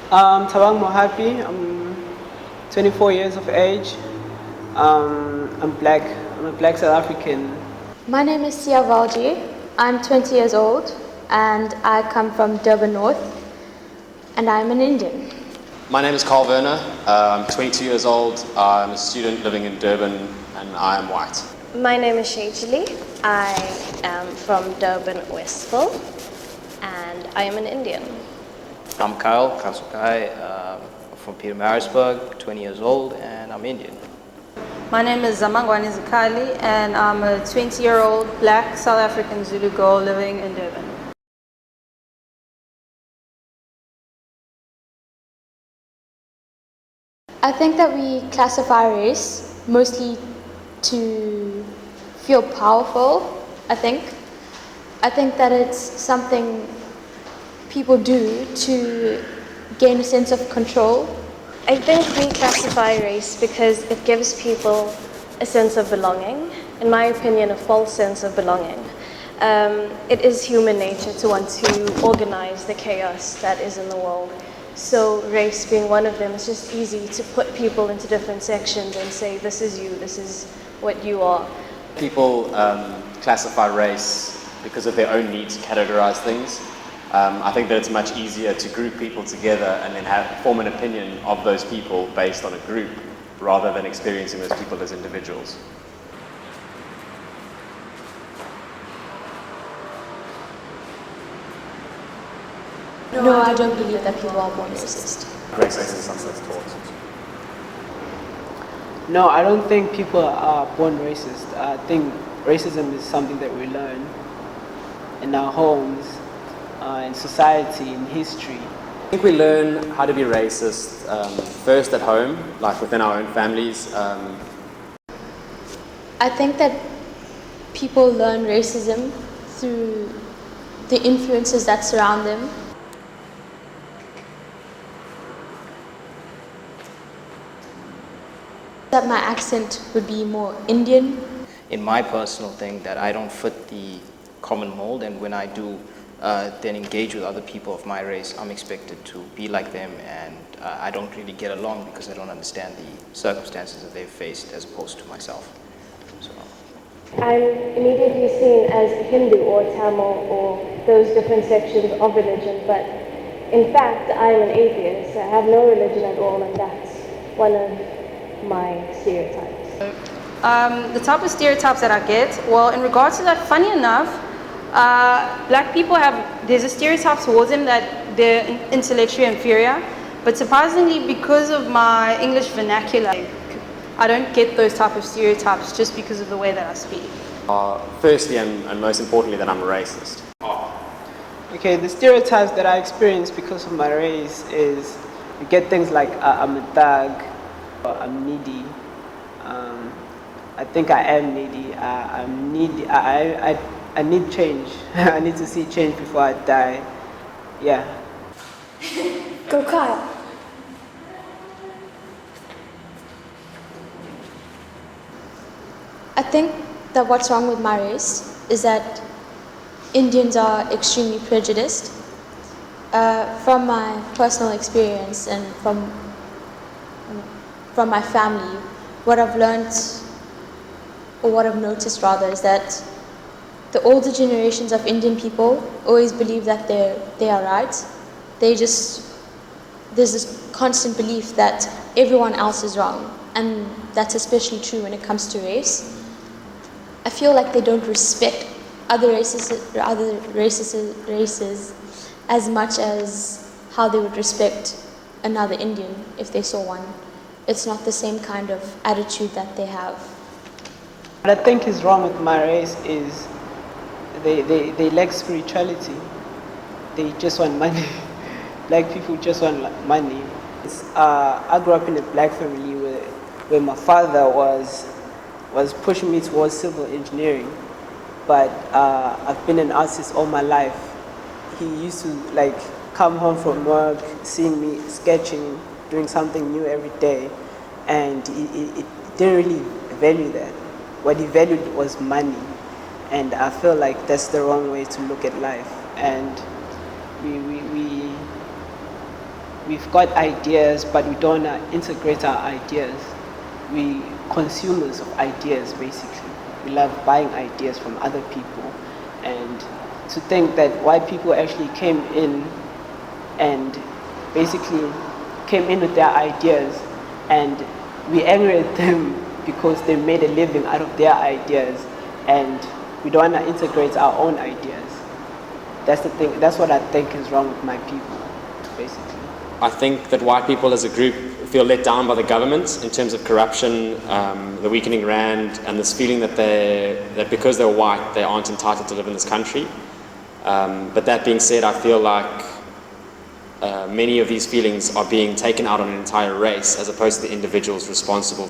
Tawang Mohapi, I'm 24 years of age. I'm black. I'm a black South African. My name is Sia Valji. I'm 20 years old and I come from Durban North and I'm an Indian. My name is Carl Werner. I'm 22 years old. I'm a student living in Durban and I am white. My name is Shejali. I am from Durban, Westville, and I am an Indian. I'm Kyle Kasukai, from Pietermaritzburg, 20 years old, and I'm Indian. My name is Zamangwani Zikali, and I'm a 20-year-old black South African Zulu girl living in Durban. I think that we classify race mostly to feel powerful, I think. I think that it's something people do to gain a sense of control. I think we classify race because it gives people a sense of belonging, in my opinion, a false sense of belonging. It is human nature to want to organize the chaos that is in the world. So race being one of them, it's just easy to put people into different sections and say, this is you, this is what you are. People classify race because of their own need to categorize things. I think that it's much easier to group people together and then form an opinion of those people based on a group rather than experiencing those people as individuals. No, I don't believe that people are born racist. Racism is something that's taught. No, I don't think people are born racist. I think racism is something that we learn in our homes, in society, in history. I think we learn how to be racist first at home, like within our own families. I think that people learn racism through the influences that surround them. That my accent would be more Indian. In my personal thing, that I don't fit the common mold, and when I do then engage with other people of my race, I'm expected to be like them, and I don't really get along because I don't understand the circumstances that they've faced as opposed to myself. So. I'm immediately seen as Hindu or Tamil or those different sections of religion, but in fact I'm an atheist. I have no religion at all, and that's one of my stereotypes. The type of stereotypes that I get, well, in regards to that, funny enough, black people there's a stereotype towards them that they're intellectually inferior, but surprisingly, because of my English vernacular, I don't get those type of stereotypes just because of the way that I speak. Firstly and most importantly, that I'm a racist. Okay, the stereotypes that I experience because of my race is you get things like I'm a thug, I'm needy. I think I am needy. I'm needy. I need change. I need to see change before I die. Yeah. Go Kyle. I think that what's wrong with my race is that Indians are extremely prejudiced. From my personal experience and from my family, what I've learned, or what I've noticed rather, is that the older generations of Indian people always believe that they are right. There's this constant belief that everyone else is wrong, and that's especially true when it comes to race. I feel like they don't respect other races as much as how they would respect another Indian if they saw one. It's not the same kind of attitude that they have. What I think is wrong with my race is they lack spirituality. They just want money. Black people just want money. I grew up in a black family where my father was pushing me towards civil engineering, but I've been an artist all my life. He used to come home from work, seeing me sketching, doing something new every day, and he didn't really value that. What he valued was money, and I feel like that's the wrong way to look at life. And we've got ideas, but we don't integrate our ideas. We consumers of ideas, basically. We love buying ideas from other people, and to think that white people actually came in and basically came in with their ideas, and we angry at them because they made a living out of their ideas, and we don't want to integrate our own ideas. That's the thing. That's what I think is wrong with my people, basically. I think that white people as a group feel let down by the government in terms of corruption, the weakening rand, and this feeling that because they're white, they aren't entitled to live in this country. But that being said, I feel like many of these feelings are being taken out on an entire race as opposed to the individuals responsible.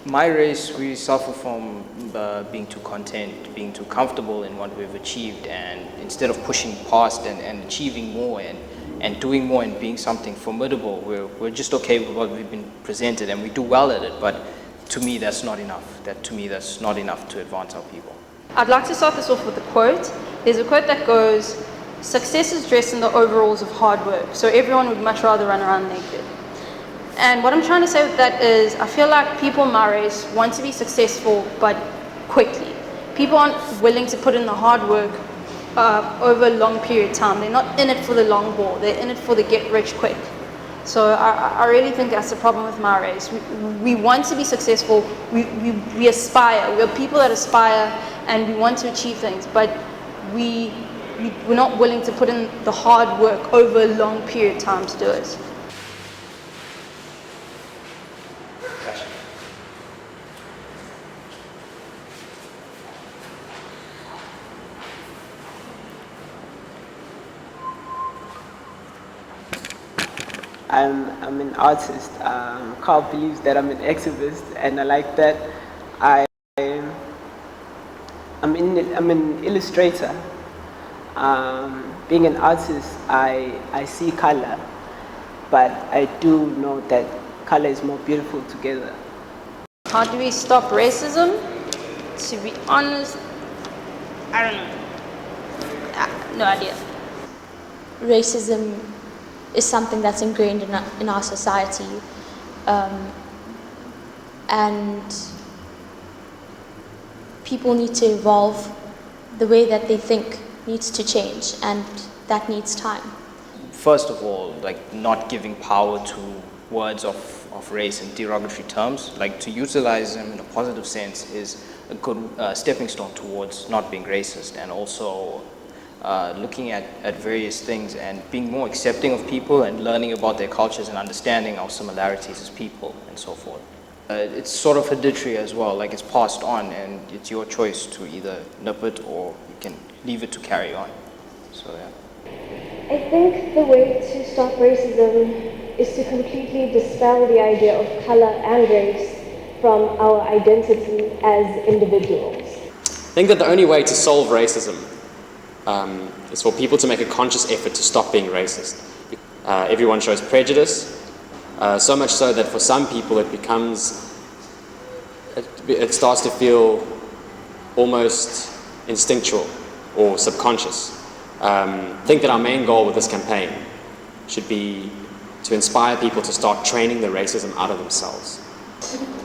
My race, we suffer from being too content, being too comfortable in what we've achieved, and instead of pushing past and achieving more and doing more and being something formidable, we're just okay with what we've been presented, and we do well at it, but to me that's not enough. To me that's not enough to advance our people. I'd like to start this off with a quote. There's a quote that goes, "Success is dressed in the overalls of hard work, so everyone would much rather run around naked." And what I'm trying to say with that is, I feel like people in my race want to be successful, but quickly. People aren't willing to put in the hard work over a long period of time. They're not in it for the long haul. They're in it for the get rich quick. So I really think that's the problem with my race. We want to be successful. We aspire. We're people that aspire, and we want to achieve things, but we're not willing to put in the hard work over a long period of time to do it. I'm an artist. Carl believes that I'm an activist, and I like that. I'm an illustrator. Being an artist, I see color, but I do know that color is more beautiful together. How do we stop racism? To be honest, I don't know. No idea. Racism is something that's ingrained in our society, and people need to evolve. The way that they think needs to change, and that needs time. First of all, like not giving power to words of race in derogatory terms, like to utilize them in a positive sense is a good stepping stone towards not being racist, and also looking at various things and being more accepting of people and learning about their cultures and understanding our similarities as people and so forth. It's sort of hereditary as well, like it's passed on, and it's your choice to either nip it or you can leave it to carry on. So yeah. I think the way to stop racism is to completely dispel the idea of color and race from our identity as individuals. I think that the only way to solve racism is for people to make a conscious effort to stop being racist. Everyone shows prejudice, so much so that for some people it starts to feel almost instinctual or subconscious. I think that our main goal with this campaign should be to inspire people to start training the racism out of themselves.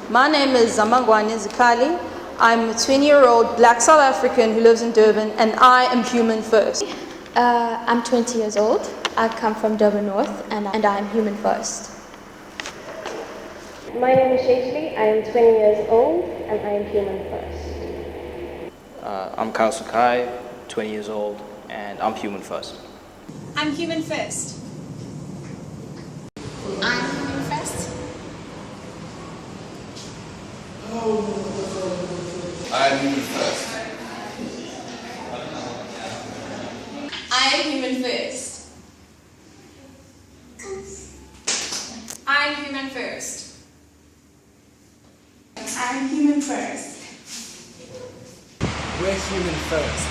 My name is Zamangwani Zikali. I'm a 20-year-old black South African who lives in Durban, and I am human first. I'm 20 years old. I come from Durban North, and I'm human first. My name is Shajli. I am 20 years old, and I am human first. I'm Kyle Sakai, 20 years old, and I'm human first. I'm human first. I'm human first. I'm human first. I am human first. I'm human first. I'm human first. We're human first.